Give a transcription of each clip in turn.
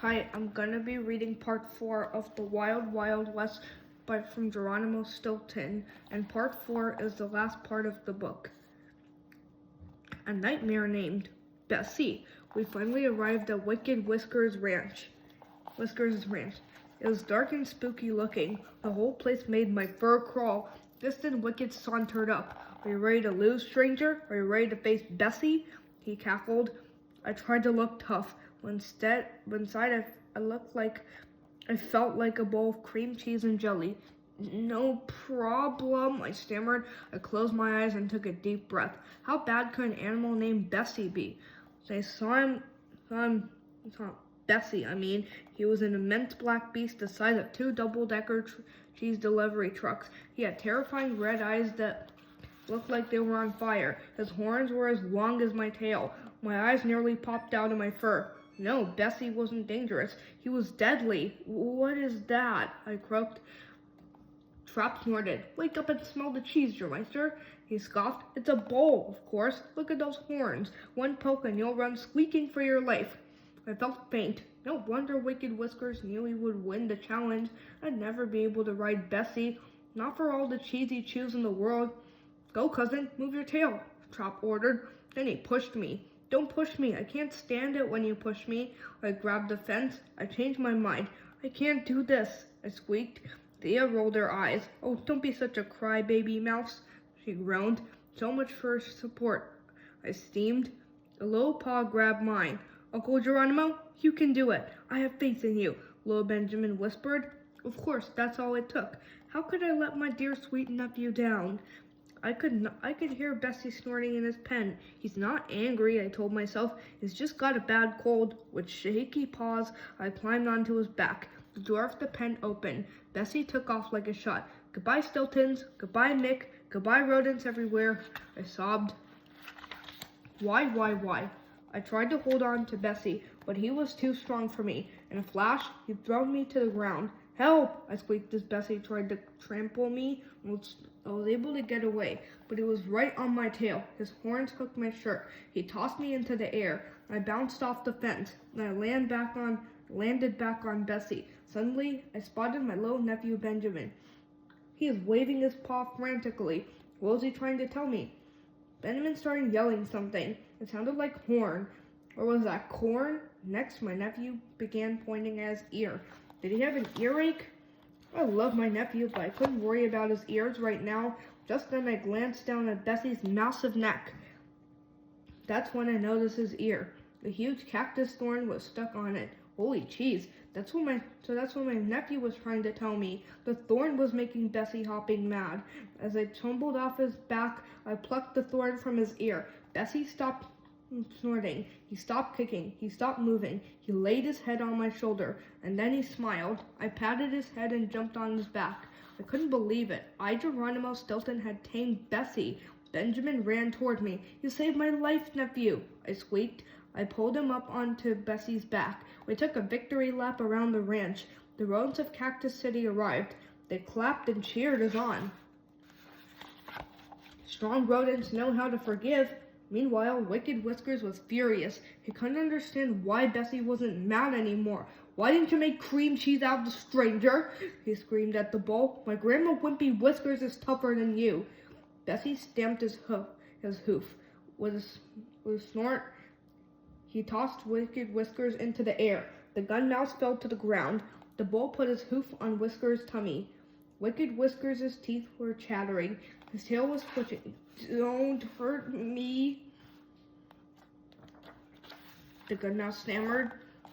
Hi, I'm gonna be reading part 4 of The Wild Wild West from Geronimo Stilton, and part 4 is the last part of the book. A nightmare named Bessie. We finally arrived at Wicked Whiskers Ranch. It was dark and spooky looking. The whole place made my fur crawl. Distant Wicked sauntered up. Are you ready to lose, stranger? Are you ready to face Bessie? He cackled. I tried to look tough, but inside I felt like a bowl of cream cheese and jelly. No problem, I stammered. I closed my eyes and took a deep breath. How bad could an animal named Bessie be? They saw Bessie, he was an immense black beast the size of two double-decker cheese delivery trucks. He had terrifying red eyes that looked like they were on fire. His horns were as long as my tail. My eyes nearly popped out of my fur. No, Bessie wasn't dangerous. He was deadly. What is that? I croaked. Trap snorted. Wake up and smell the cheese, Jermeister. He scoffed. It's a bowl, of course. Look at those horns. One poke and you'll run squeaking for your life. I felt faint. No wonder Wicked Whiskers knew he would win the challenge. I'd never be able to ride Bessie. Not for all the cheese he chews in the world. Go, cousin, move your tail, Trap ordered. Then he pushed me. Don't push me. I can't stand it when you push me. I grabbed the fence. I changed my mind. I can't do this, I squeaked. Thea rolled her eyes. Oh, don't be such a crybaby, Mouse, she groaned. So much for support, I steamed. A little paw grabbed mine. Uncle Geronimo, you can do it. I have faith in you, little Benjamin whispered. Of course, that's all it took. How could I let my dear sweet nephew down? I could hear Bessie snorting in his pen. He's not angry, I told myself. He's just got a bad cold. With shaky paws, I climbed onto his back. The door of the pen opened. Bessie took off like a shot. Goodbye, Stiltons. Goodbye, Mick. Goodbye, rodents everywhere. I sobbed. Why? I tried to hold on to Bessie, but he was too strong for me. In a flash, he'd thrown me to the ground. Help! I squeaked as Bessie tried to trample me. I was able to get away, but he was right on my tail. His horns hooked my shirt. He tossed me into the air. I bounced off the fence, and I landed back on Bessie. Suddenly, I spotted my little nephew Benjamin. He is waving his paw frantically. What was he trying to tell me? Benjamin started yelling something. It sounded like horn. Or was that corn? Next, my nephew began pointing at his ear. Did he have an earache? I love my nephew, but I couldn't worry about his ears right now. Just then I glanced down at Bessie's massive neck. That's when I noticed his ear. The huge cactus thorn was stuck on it. Holy cheese. That's what my nephew was trying to tell me. The thorn was making Bessie hopping mad. As I tumbled off his back, I plucked the thorn from his ear. Bessie stopped snorting. He stopped kicking. He stopped moving. He laid his head on my shoulder, and then he smiled. I patted his head and jumped on his back. I couldn't believe it. Geronimo Stilton had tamed Bessie. Benjamin ran toward me. You saved my life, nephew, I squeaked. I pulled him up onto Bessie's back. We took a victory lap around the ranch. The rodents of Cactus City arrived. They clapped and cheered us on. Strong rodents know how to forgive. Meanwhile, Wicked Whiskers was furious. He couldn't understand why Bessie wasn't mad anymore. Why didn't you make cream cheese out of the stranger? He screamed at the bowl. My Grandma Wimpy Whiskers is tougher than you. Bessie stamped his hoof. With a snort, he tossed Wicked Whiskers into the air. The gun mouse fell to the ground. The bull put his hoof on Whiskers' tummy. Wicked Whiskers' teeth were chattering. His tail was twitching. Don't hurt me, the gun mouse stammered.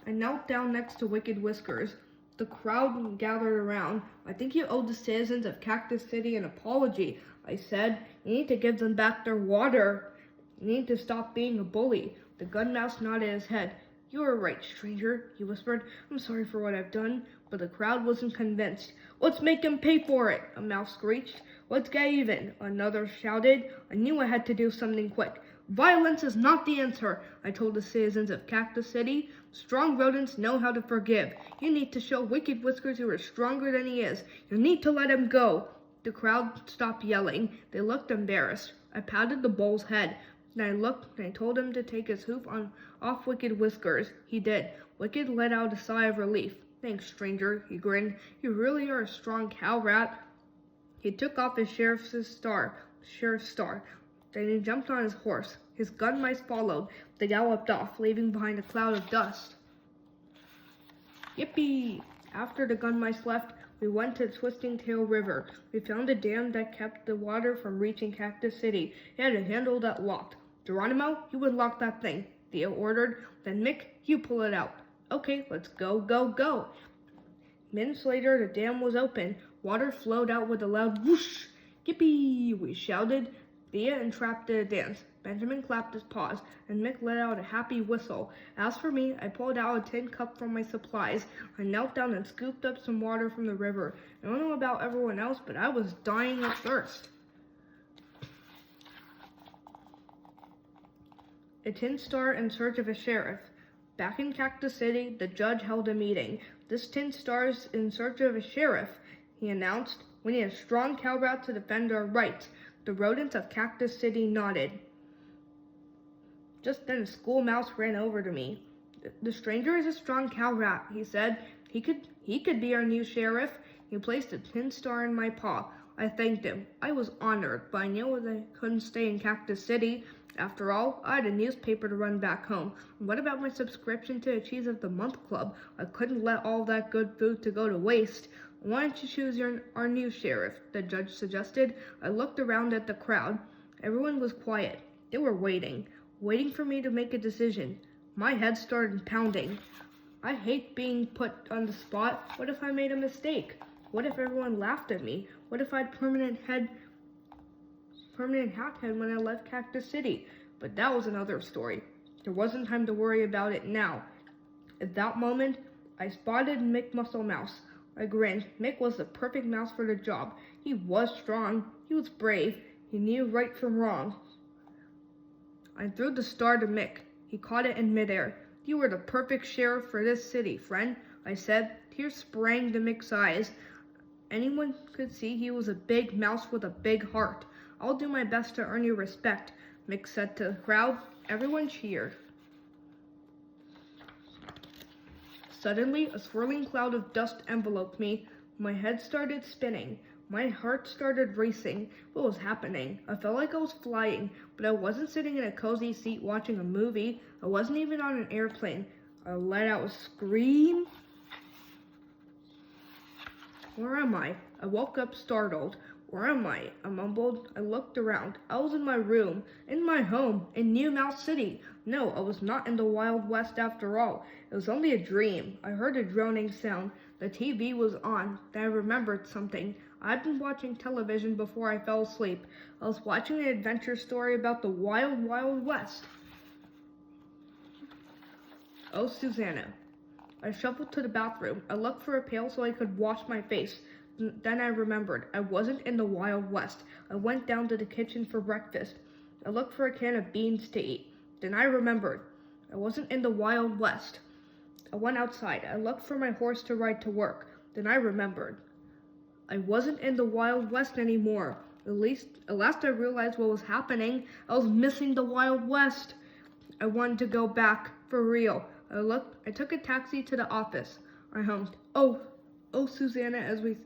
I knelt down next to Wicked Whiskers. The crowd gathered around. I think you owe the citizens of Cactus City an apology, I said. You need to give them back their water. You need to stop being a bully. The gun mouse nodded his head. You are right, stranger, he whispered. I'm sorry for what I've done, but the crowd wasn't convinced. Let's make him pay for it, a mouse screeched. Let's get even, another shouted. I knew I had to do something quick. Violence is not the answer, I told the citizens of Cactus City. Strong rodents know how to forgive. You need to show Wicked Whiskers you are stronger than he is. You need to let him go. The crowd stopped yelling. They looked embarrassed. I patted the bull's head. Then I looked and I told him to take his hoof off Wicked Whiskers. He did. Wicked let out a sigh of relief. Thanks, stranger, he grinned. You really are a strong cow rat. He took off his sheriff's star. Then he jumped on his horse. His gun mice followed. They galloped off, leaving behind a cloud of dust. Yippee! After the gun mice left, we went to Twisting Tail River. We found a dam that kept the water from reaching Cactus City. It had a handle that locked. Geronimo, you unlock that thing, Theo ordered. Then Mick, you pull it out. Okay, let's go, go, go. Minutes later, the dam was open. Water flowed out with a loud whoosh. Yippee! We shouted. Thea entrapped did a dance. Benjamin clapped his paws, and Mick let out a happy whistle. As for me, I pulled out a tin cup from my supplies. I knelt down and scooped up some water from the river. I don't know about everyone else, but I was dying of thirst. A tin star in search of a sheriff. Back in Cactus City, the judge held a meeting. This tin star's in search of a sheriff, he announced. We need a strong cow rat to defend our rights. The rodents of Cactus City nodded. Just then a school mouse ran over to me. The stranger is a strong cow rat, he said. He could be our new sheriff. He placed a tin star in my paw. I thanked him. I was honored, but I knew that I couldn't stay in Cactus City. After all, I had a newspaper to run back home. What about my subscription to the Cheese of the Month Club? I couldn't let all that good food to go to waste. Why don't you choose our new sheriff? The judge suggested. I looked around at the crowd. Everyone was quiet. They were waiting for me to make a decision. My head started pounding. I hate being put on the spot. What if I made a mistake? What if everyone laughed at me? What if I had permanent hat head when I left Cactus City? But that was another story. There wasn't time to worry about it now. At that moment, I spotted Mick Muscle Mouse. I grinned. Mick was the perfect mouse for the job. He was strong. He was brave. He knew right from wrong. I threw the star to Mick. He caught it in midair. You were the perfect sheriff for this city, friend, I said. Tears sprang to Mick's eyes. Anyone could see he was a big mouse with a big heart. I'll do my best to earn your respect, Mick said to the crowd. Everyone cheered. Suddenly, a swirling cloud of dust enveloped me. My head started spinning. My heart started racing. What was happening? I felt like I was flying, but I wasn't sitting in a cozy seat watching a movie. I wasn't even on an airplane. I let out a scream. Where am I? I woke up startled. Where am I? I mumbled. I looked around. I was in my room, in my home, in New Mouse City. No, I was not in the Wild West after all. It was only a dream. I heard a droning sound. The TV was on. Then I remembered something. I'd been watching television before I fell asleep. I was watching an adventure story about the Wild, Wild West. Oh, Susanna. I shuffled to the bathroom. I looked for a pail so I could wash my face. Then I remembered. I wasn't in the Wild West. I went down to the kitchen for breakfast. I looked for a can of beans to eat. Then I remembered. I wasn't in the Wild West. I went outside. I looked for my horse to ride to work. Then I remembered. I wasn't in the Wild West anymore. At last I realized what was happening. I was missing the Wild West. I wanted to go back, for real. I took a taxi to the office. I hummed, oh Susanna, as we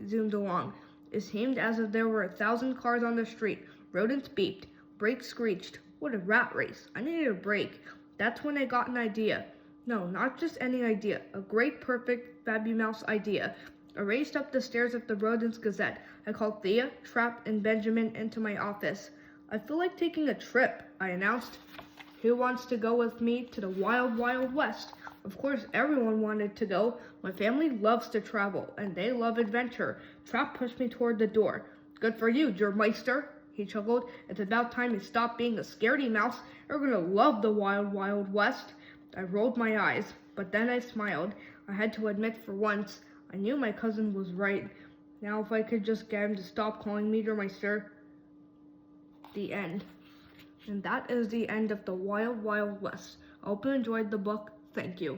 zoomed along. It seemed as if there were 1,000 cars on the street. Rodents beeped. Brakes screeched. What a rat race. I needed a break. That's when I got an idea. No, not just any idea. A great, perfect, Mouse idea. I raced up the stairs of the Rodents Gazette. I called Thea, Trap, and Benjamin into my office. I feel like taking a trip, I announced. Who wants to go with me to the Wild, Wild West? Of course, everyone wanted to go. My family loves to travel, and they love adventure. Trap pushed me toward the door. Good for you, Germeister, he chuckled. It's about time you stopped being a scaredy mouse. You're gonna love the Wild, Wild West. I rolled my eyes, but then I smiled. I had to admit for once, I knew my cousin was right. Now if I could just get him to stop calling me Germeister. The end. And that is the end of the Wild, Wild West. I hope you enjoyed the book. Thank you.